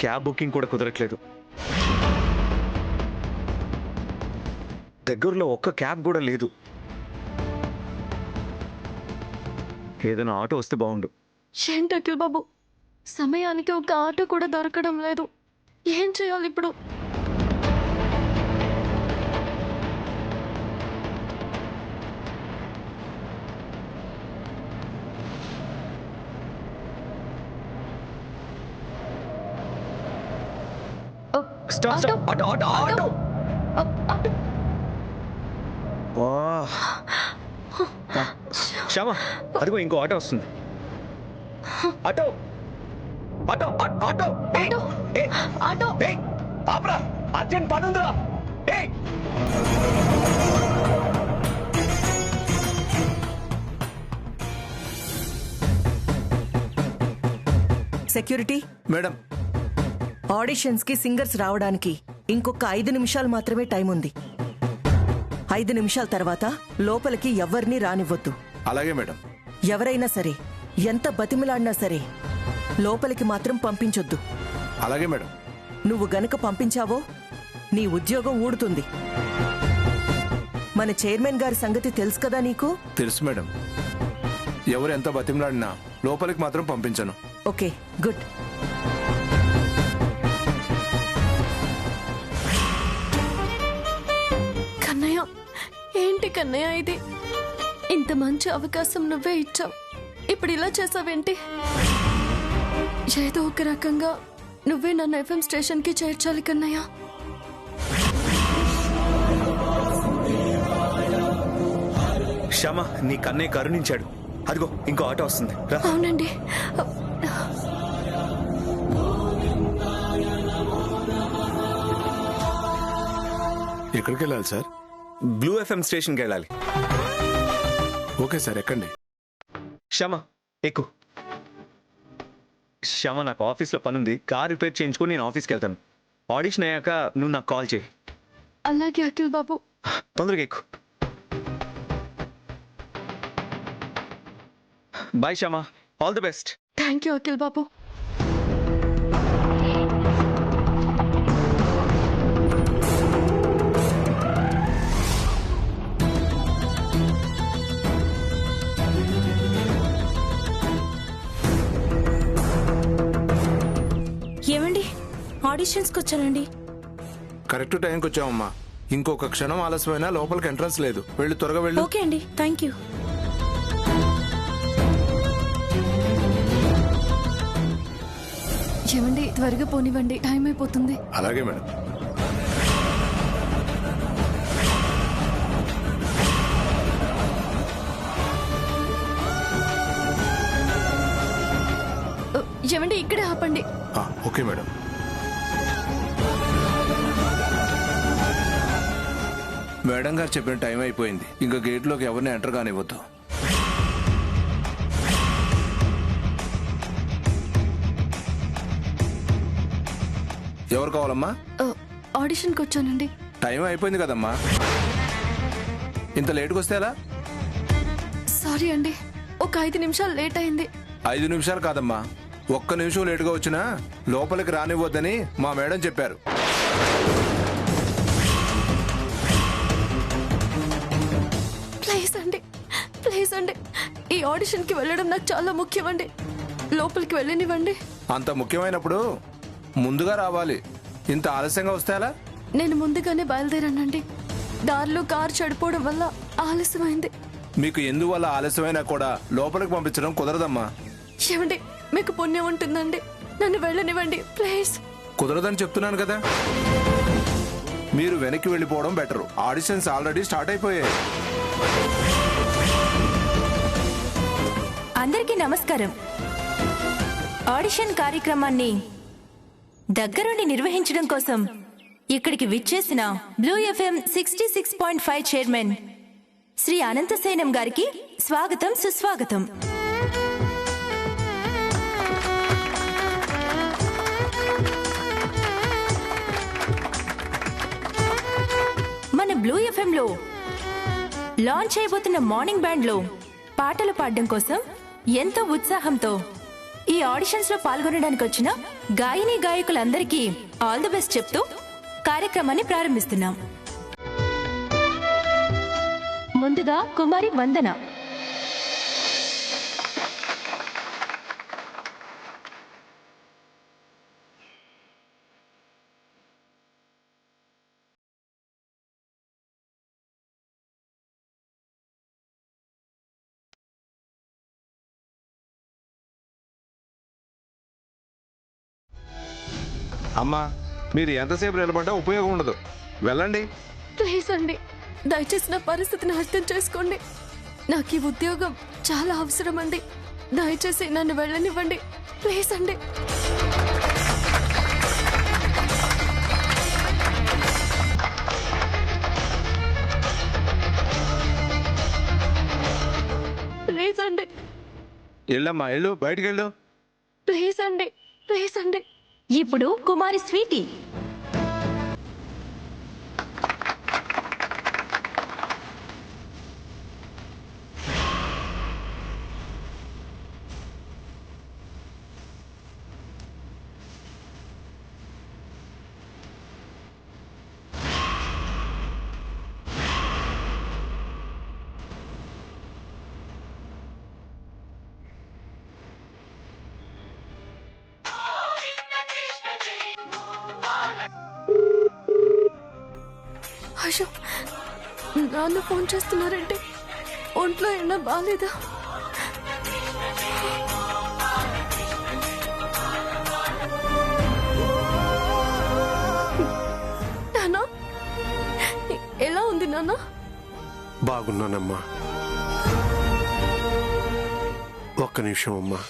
Cab booking కూడా కుదరట్లేదు. దగ్గరలో ఒక్క క్యాబ్ కూడా లేదు. ఏదైనా ఆటో వస్తే బాగుండు. ఏంటి అఖిల్ బాబు, సమయానికి ఒక ఆటో కూడా దొరకడం లేదు. ఏం చేయాలి ఇప్పుడు? Stop stop. Auto auto auto. Shyama, అదిగో ఇంకో ఆటో వస్తుంది. Auto auto auto auto auto. ఆపరా, అర్జెంట్ పని ఉందిరా. సెక్యూరిటీ మేడం, ఆడిషన్స్ కి సింగర్స్ రావడానికి ఇంకొక 5 నిమిషాలు మాత్రమే టైం ఉంది. 5 నిమిషాల తర్వాత లోపలికి ఎవ్వరినీ రానివ్వద్దు. అలాగే మేడం. ఎవరైనా సరే, ఎంత బతిమిలాడినా సరే లోపలికి మాత్రం పంపించొద్దు. అలాగే మేడం. నువ్వు గనక పంపించావో నీ ఉద్యోగం ఊడుతుంది. మన చైర్మన్ గారి సంగతి తెలుసు కదా నీకు? తెలుసు మేడం. ఎవరు ఎంత బతిమలాడినా లోపలికి మాత్రం పంపించను. Okay, good. కన్నయ్య, ఏంటి కన్నయ్య ఇది? ఇంత మంచి అవకాశం నువ్వే ఇచ్చావు, ఇప్పుడు ఇలా చేసావేంటి? ఏదో ఒక రకంగా నువ్వే నన్ను FM స్టేషన్కి చేర్చాలి కన్నయ్య. శ్యామ, నీ కన్నయ్య కరుణించాడు. అదిగో ఇంకో ఆటో వస్తుంది. అవునండి. ఎక్కడికి వెళ్ళాలి సార్? బ్లూ FM స్టేషన్కి వెళ్ళాలి. ఓకే సార్, ఎక్కండి. శ్యామ, ఎక్కు. శ్యామ, నాకు ఆఫీస్లో పని ఉంది. కార్ రిపేర్ చేయించుకొని నేను ఆఫీస్కి వెళ్తాను. ఆడిషన్ అయ్యాక నువ్వు నాకు కాల్ చేయి. అలాగే అఖిల్ బాబు. తొందరగా ఎక్కు. Bye Shyama, all the best. Thank you Akhil Babu. ఏమండి, ఆడిషన్స్కి వచ్చానండి. కరెక్ట్ టైంకి వచ్చామమ్మా. ఇంకొక క్షణం ఆలస్యమైనా లోపలికి ఎంట్రన్స్ లేదు. వెళ్ళి త్వరగా వెళ్ళు. ఓకే అండి, థ్యాంక్ యూ. ఏమండి, త్వరగా పోనివ్వండి, టైం అయిపోతుంది. అలాగే మేడం. ఏమండి, ఇక్కడే ఆపండి. Okay madam. మేడం గారు చెప్పిన టైం అయిపోయింది. ఇంకా గేట్లోకి ఎవరిని ఎంటర్ కానివ్వద్దు. ఎవరు కావాలమ్మా? ఆడిషన్కి వచ్చానండి. టైం అయిపోయింది కదమ్మా. ఇంత లేట్కి వస్తే ఎలా? సారీ అండి, ఒక 5 నిమిషాలు లేట్ అయింది. 5 నిమిషాలు కాదమ్మా, 1 నిమిషం లేటుగా వచ్చినా లోపలికి రానివ్వద్దని మా మేడం చెప్పారు. ప్లీజ్ అండి, ఈ ఆడిషన్కి వెళ్ళడం నాకు చాలా ముఖ్యమండి. లోపలికి వెళ్ళనివ్వండి. అంత ముఖ్యమైనప్పుడు ముందుగా రావాలి. ఇంత ఆలస్యంగా వస్తే ఎలా? నేను ముందుగానే బయలుదేరానండి. దారిలో కారు చెడిపోవడం వల్ల ఆలస్యమైంది. మీకు ఎందువల్ల ఆలస్యమైనా కూడా లోపలికి పంపించడం కుదరదమ్మా. ఏమండి, మీకు పుణ్యం ఉంటుందండి, నన్ను వెళ్ళనివ్వండి ప్లీజ్. కుదరదని చెప్తున్నాను కదా. మీరు వెనక్కి వెళ్ళిపోవడం బెటర్. ఆడిషన్స్ ఆల్రెడీ స్టార్ట్ అయిపోయాయి. అందరికీ నమస్కారం. ఆడిషన్ కార్యక్రమాన్ని దగ్గరుండి నిర్వహించడం కోసం ఇక్కడికి విచ్చేసిన blue FM 66.5 chairman Shri Ananthasayanam గారికి స్వాగతం, సుస్వాగతం. మన బ్లూ FM లో లాంచ్ చేయబోతున్న మార్నింగ్ బ్యాండ్ లో పాటలు పాడడం కోసం ఎంతో ఉత్సాహంతో ఈ ఆడిషన్స్ లో పాల్గొనడానికి వచ్చిన గాయని గాయకులందరికీ ఆల్ ది బెస్ట్ చెప్తూ కార్యక్రమాన్ని ప్రారంభిస్తున్నాం. ముందుగా కుమారి వందన. అమ్మా మీరు ఎంతసేపు నిలబడ్డా ఉపయోగం ఉండదు, వెళ్ళండి. ప్లీజ్ అండి, దయచేసి నా పరిస్థితిని అర్థం చేసుకోండి. నాకు ఈ ఉద్యోగం చాలా అవసరం అండి. దయచేసి నన్ను వెళ్ళనివ్వండి, ప్లీజ్ అండి. ప్లీజ్ అండి, వెళ్ళమ్మా, వెళ్ళు, బయటికి వెళ్ళు. ప్లీజ్ అండి, ప్లీజ్ అండి. ఇప్పుడు కుమారి స్వీటీ. అయ్యో, నాన్న ఫోన్ చేస్తున్నారంటే ఒంట్లో ఏమన్నా బాగాలేదా? నాన్న, ఎలా ఉంది నాన్న? బాగున్నానమ్మా. ఒక్క నిమిషం అమ్మా.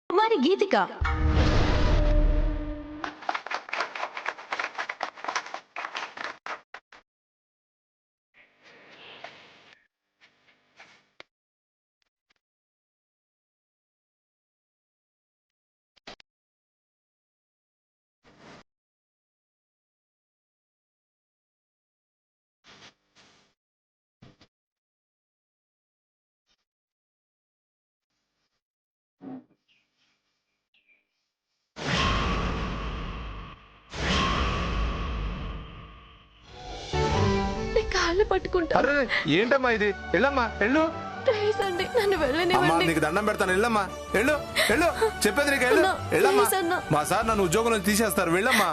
కుమారి గీతిక. కాళ్ళు పట్టుకుంటా. అరే ఏంటమ్మా ఇది, వెళ్ళమ్మా, వెళ్ళు. ప్లీజ్ అండి, నన్ను అమ్మా వెళ్ళనివ్వండి. నీకు దండం పెడతాను, వెళ్ళమ్మా, వెళ్ళు, వెళ్ళు, చెప్పేది నీకు, వెళ్ళు, అన్నా, వెళ్ళమ్మా. ప్లీజ్ అన్నా. మా సార్ నన్ను ఉద్యోగంలో తీసేస్తారు, వెళ్ళమ్మా.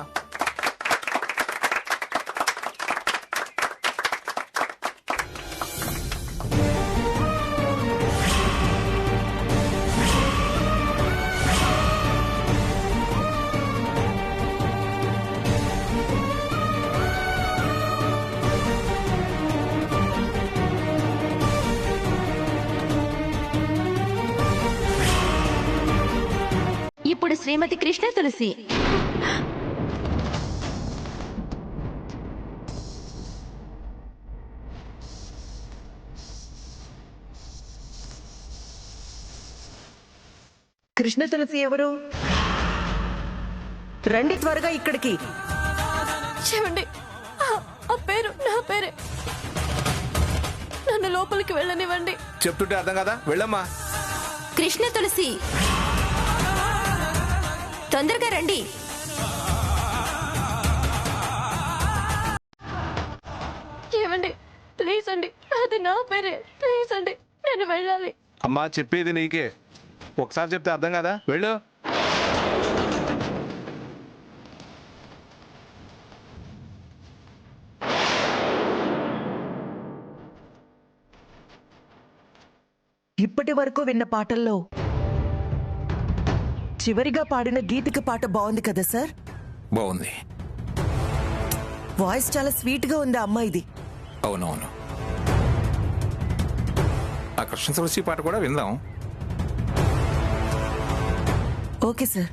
ఇప్పుడు శ్రీమతి కృష్ణ తులసి. కృష్ణ తులసి ఎవరు? రండి త్వరగా ఇక్కడికి. చూడండి, ఆ పేరు నా పేరే. నన్ను లోపలికి వెళ్ళనివ్వండి. చెప్తుంటే అర్థం కదా, వెళ్ళమ్మా. కృష్ణ తులసి. తొందరగా రండి. ఏమండి ప్లీజ్ అండి, అది నా పేరే, ప్లీజ్ అండి, నేను వెళ్ళాలి. అమ్మా చెప్పేది నీకే, ఒకసారి చెప్తే అర్థం కదా, వెళ్ళు. ఇప్పటి వరకు విన్న పాటల్లో చివరిగా పాడిన గీతిక పాట బాగుంది కదా సార్? బాగుంది. వాయిస్ చాలా స్వీట్ గా ఉంది అమ్మాయిది. అవునవును. ఆ కృష్ణ తులసి పాట కూడా విందాం. Okay sir.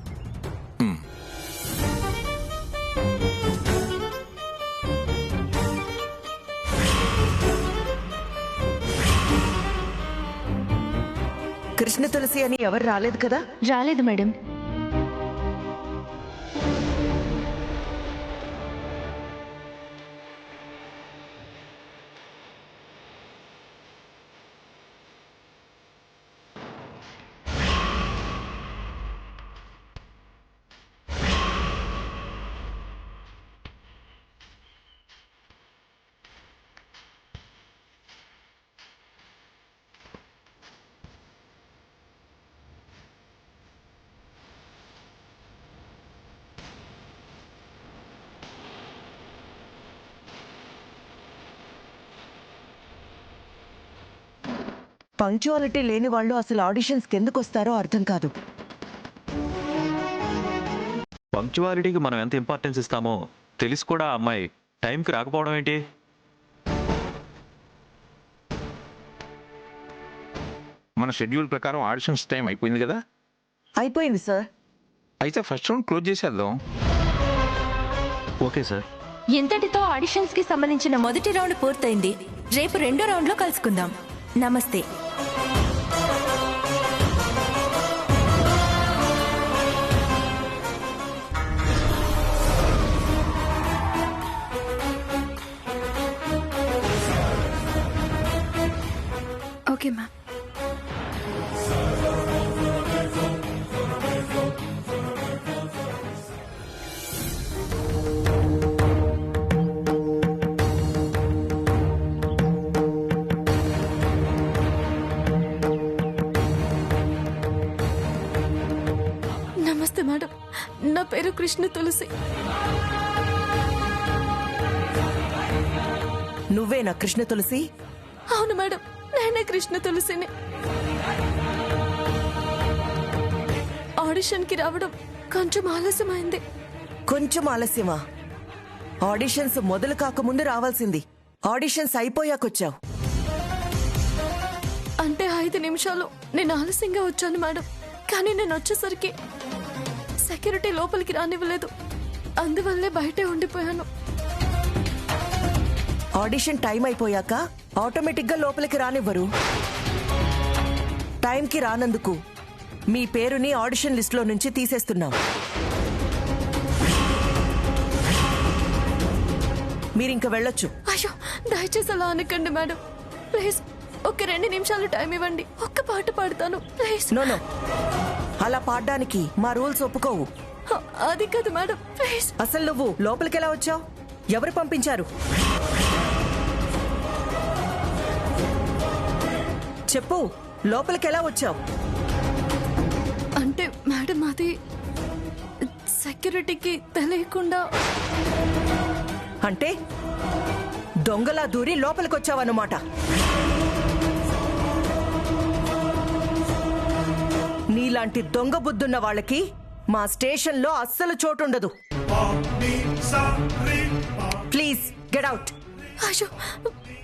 కృష్ణ తులసి అని ఎవరు రాలేదు కదా? రాలేదు మేడం. పంక్చువాలిటీ లేని వాళ్ళు అసలు ఆడిషన్స్కి ఎందుకు వస్తారో అర్థం కాదు. పంక్చువాలిటీకి మనం ఎంత ఇంపార్టెన్స్ ఇస్తామో తెలిసి కూడా ఆ అమ్మాయి టైంకి రాకపోవడం ఏంటి? మన షెడ్యూల్ ప్రకారం ఆడిషన్స్ టైం అయిపోయింది కదా. అయిపోయింది సార్. అయితే ఫస్ట్ రౌండ్ క్లోజ్ చేసేద్దాం. Okay sir. ఇంతటితో ఆడిషన్స్ కి సంబంధించిన మొదటి రౌండ్ పూర్తయింది. రేపు రెండో రౌండ్ లో కలుసుకుందాం. నమస్తే. Okay ma'am. నమస్తే మేడం, నా పేరు కృష్ణ తులసి. నువ్వేనా కృష్ణ తులసి? అవును మేడం, నేనే కృష్ణ తులసిని. ఆడిషన్కి రావడం కొంచెం ఆలస్యమైంది. కొంచెం ఆలస్యమా? ఆడిషన్స్ మొదలు కాకముందు రావాల్సింది. ఆడిషన్స్ అయిపోయాకొచ్చావు. అంటే 5 నిమిషాలు నేను ఆలస్యంగా వచ్చాను మేడం. కానీ నేను వచ్చేసరికి సెక్యూరిటీ లోపలికి రానివ్వలేదు. అందువల్లే బయటే ఉండిపోయాను. ఆడిషన్ టైం అయిపోయాక ఆటోమేటిక్గా లోపలికి రానివ్వరు. టైంకి రానందుకు మీ పేరుని ఆడిషన్ లిస్ట్లో నుంచి తీసేస్తున్నాం. మీరింక వెళ్ళొచ్చు. అయ్యో దయచేసి అలా అనకండి మేడం, ప్లీజ్. ఒక 2 నిమిషాలు టైం ఇవ్వండి, ఒక్క పాట పాడతాను ప్లీజ్. నో అలా పాడడానికి మా రూల్స్ ఒప్పుకోవు. అది కాదు మేడం, ప్లీజ్. అసలు నువ్వు లోపలికి ఎలా వచ్చావు? ఎవరు పంపించారు? చెప్పు, లోపలికి ఎలా వచ్చావు? అంటే మేడం అది సెక్యూరిటీకి తెలియకుండా. అంటే దొంగలా దూరి లోపలికి వచ్చావన్నమాట. నీలాంటి దొంగ బుద్ధున్న వాళ్ళకి మా స్టేషన్లో అస్సలు చోటుండదు. Please get out. అయ్యో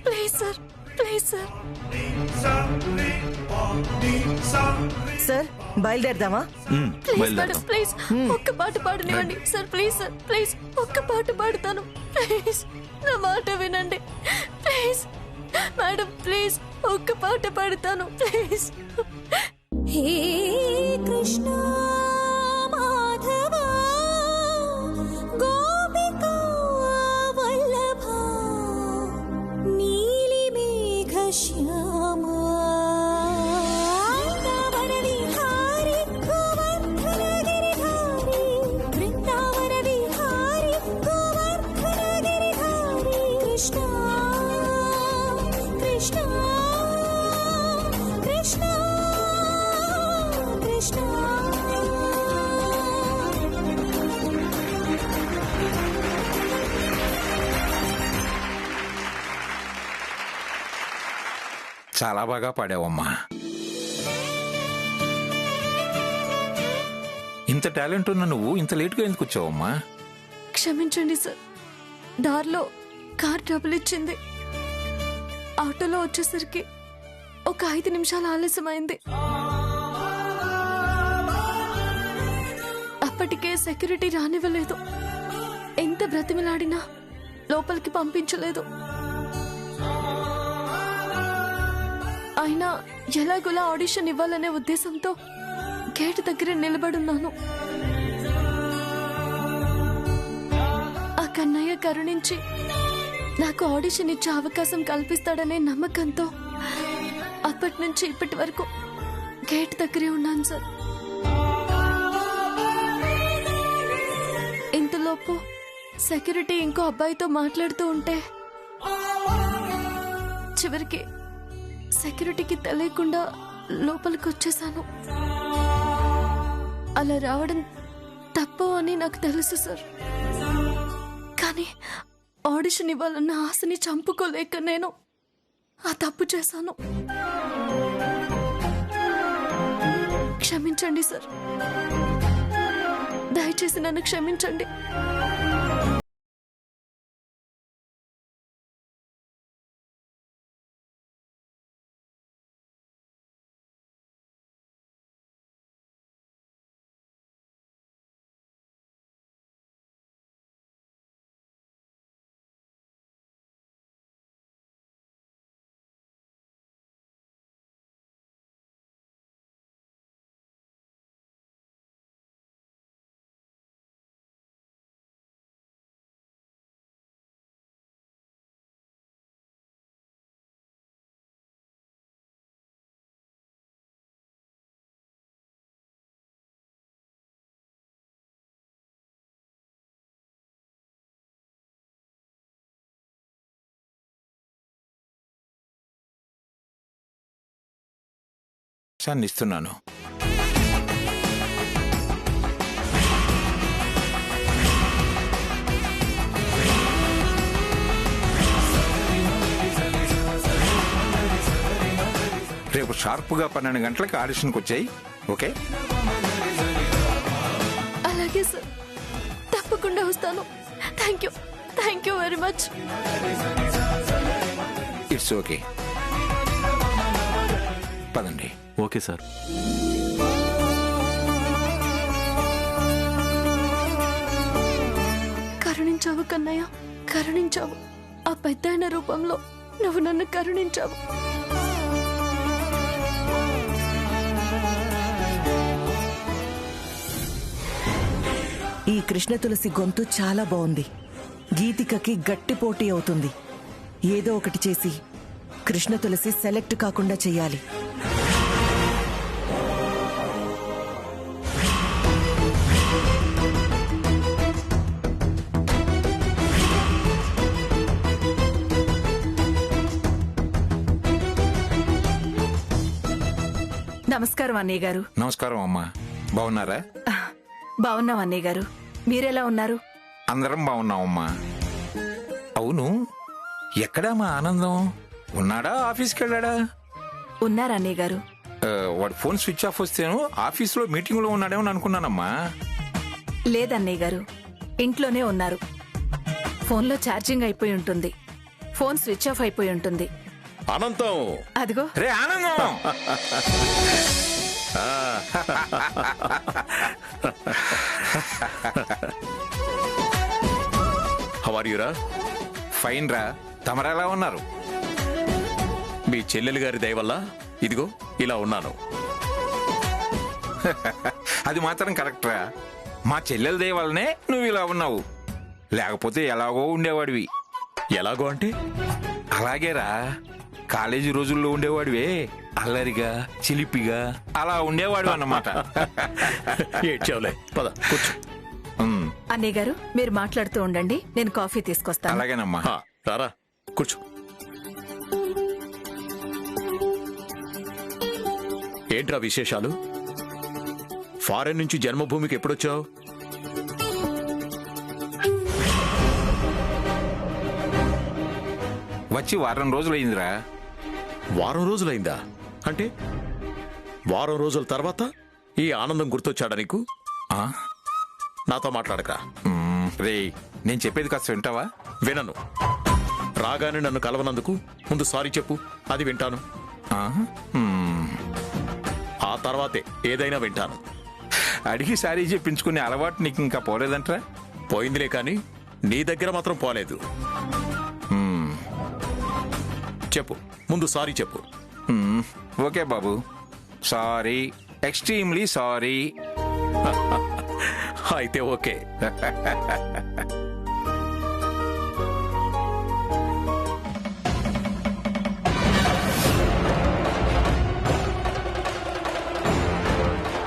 please sir, please sir. Sir బయలుదేరదామా? ప్లీజ్ మేడం, ప్లీజ్ ఒక్క పాట పాడనివ్వండి సార్. ప్లీజ్ సార్, ప్లీజ్ ఒక్క పాట పాడతాను ప్లీజ్. నా మాట వినండి ప్లీజ్. మేడం ప్లీజ్ ఒక్క పాట పాడతాను ప్లీజ్. హే కృష్ణ మాధవ గోపికా వల్లభ నీలి మేఘ శ్యామ నవన విహారి గోవర్ధన గిరిధారి చాలా బాగా పాడావమ్మా. ఇంత టాలెంట్ ఉన్న నువ్వు ఇంత లేట్గా ఎందుకు వచ్చావమ్మా? క్షమించండి సార్, దారిలో కార్ ట్రబుల్ ఇచ్చింది. ఆటోలో వచ్చేసరికి ఒక 5 నిమిషాలు ఆలస్యమైంది. అప్పటికే సెక్యూరిటీ రానివ్వలేదు. ఎంత బ్రతిమిలాడినా లోపలికి పంపించలేదు. అయినా ఎలాగోలా ఆడిషన్ ఇవ్వాలనే ఉద్దేశంతో గేట్ దగ్గర నిలబడున్నాను. ఆ కన్నయ్య కరుణించి నాకు ఆడిషన్ ఇచ్చే అవకాశం కల్పిస్తాడనే నమ్మకంతో అప్పటి నుంచి ఇప్పటి వరకు గేట్ దగ్గరే ఉన్నాను సార్. ఇంతలోపు సెక్యూరిటీ ఇంకో అబ్బాయితో మాట్లాడుతూ ఉంటే చివరికి సెక్యూరిటీకి తెలియకుండా లోపలికి వచ్చేసాను. అలా రావడం తప్పు అని నాకు తెలుసు సార్. కానీ ఆడిషన్ ఇవ్వాలన్న ఆశని చంపుకోలేక నేను ఆ తప్పు చేశాను. క్షమించండి సార్, దయచేసి నన్ను క్షమించండి. ఇస్తున్నాను. రేపు షార్ప్గా 12 గంటలకు ఆడిషన్కి వచ్చాయి. ఓకే? అలాగే సార్, తప్పకుండా వస్తాను. Thank you very much. It's okay. పదండి. Okay sir. కరుణించావు కన్నయ్య, కరుణించావు. ఆ పెద్దాయన రూపంలో నువ్వు నన్ను కరుణించావు. ఈ కృష్ణ తులసి గొంతు చాలా బాగుంది. గీతికకి గట్టి పోటీ అవుతుంది. ఏదో ఒకటి చేసి కృష్ణ తులసి సెలెక్ట్ కాకుండా చెయ్యాలి. నమస్కారం అన్నయ్య గారు. నమస్కారం అమ్మా. బాగున్నారా? బాగున్నాం అన్నయ్య గారు, మీరెలా ఉన్నారు? అందరం బాగున్నామమ్మా. అవును, ఎక్కడా మా ఆనందం? ఉన్నాడా? ఆఫీస్కి వెళ్ళాడా? ఉన్నారు అన్నయ్య గారు. వాడు ఫోన్ స్విచ్ ఆఫ్ వస్తేను ఆఫీస్లో మీటింగ్లో ఉన్నాడేమో అనుకున్నానమ్మా. లేదన్నయ్య గారు, ఇంట్లోనే ఉన్నారు. ఫోన్లో ఛార్జింగ్ అయిపోయి ఉంటుంది, ఫోన్ స్విచ్ ఆఫ్ అయిపోయి ఉంటుంది. అనంతం, అదిగో. రే ఆనందం! హౌ ఆర్ యు రా? ఫైన్ రా. తమరెలా ఉన్నారు? మీ చెల్లెలు గారి దయ వల్ల ఇదిగో ఇలా ఉన్నాను. అది మాత్రం కరెక్ట్ రా. మా చెల్లెల దయ వల్లనే నువ్వు ఇలా ఉన్నావు. లేకపోతే ఎలాగో ఉండేవాడివి. ఎలాగో అంటే? అలాగేరా, కాలేజీ రోజుల్లో ఉండేవాడివే, అల్లరిగా చిలిపిగా అలా ఉండేవాడు అన్నమాట. ఏడ్చావులే, పద కూర్చో. అన్నయ్య గారు, మీరు మాట్లాడుతూ ఉండండి, నేను కాఫీ తీసుకొస్తాను. అలాగేనమ్మా. రారా కూర్చో. ఏంట్రా విశేషాలు? ఫారెన్ నుంచి జన్మభూమికి ఎప్పుడొచ్చావు? వచ్చి వారం రోజులైందిరా. వారం రోజులైందా? అంటే వారం రోజుల తర్వాత ఈ ఆనందం గుర్తొచ్చాడా నీకు? ఆ? నాతో మాట్లాడక. రే, నేను చెప్పేది కాస్త వింటావా? వినను. రాగానే నన్ను కలవనందుకు ముందు సారీ చెప్పు, అది వింటాను. ఆ? మ్మ్. ఆ తర్వాతే ఏదైనా వింటాను. అడిగి సారీ చెప్పించుకునే అలవాటు నీకు ఇంకా పోలేదంట్రా? పోయిందిలే కానీ నీ దగ్గర మాత్రం పోలేదు. చెప్పు, ముందు సారీ చెప్పు. ఓకే బాబు, సారీ, ఎక్స్ట్రీమ్లీ సారీ. అయితే ఓకే.